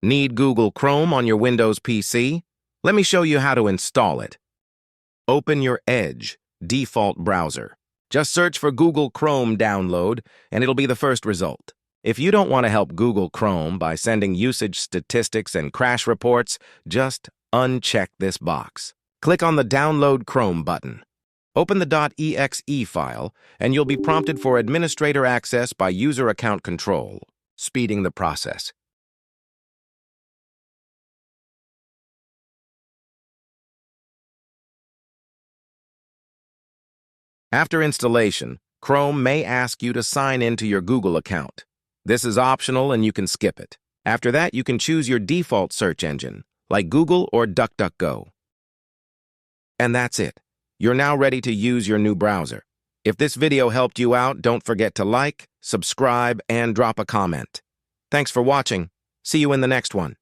Need Google Chrome on your Windows PC? Let me show you how to install it. Open your Edge default browser. Just search for Google Chrome download, and it'll be the first result. If you don't want to help Google Chrome by sending usage statistics and crash reports, just uncheck this box. Click on the Download Chrome button. Open the .exe file, and you'll be prompted for administrator access by user account control, speeding the process. After installation, Chrome may ask you to sign into your Google account. This is optional and you can skip it. After that, you can choose your default search engine, like Google or DuckDuckGo. And that's it. You're now ready to use your new browser. If this video helped you out, don't forget to like, subscribe, and drop a comment. Thanks for watching. See you in the next one.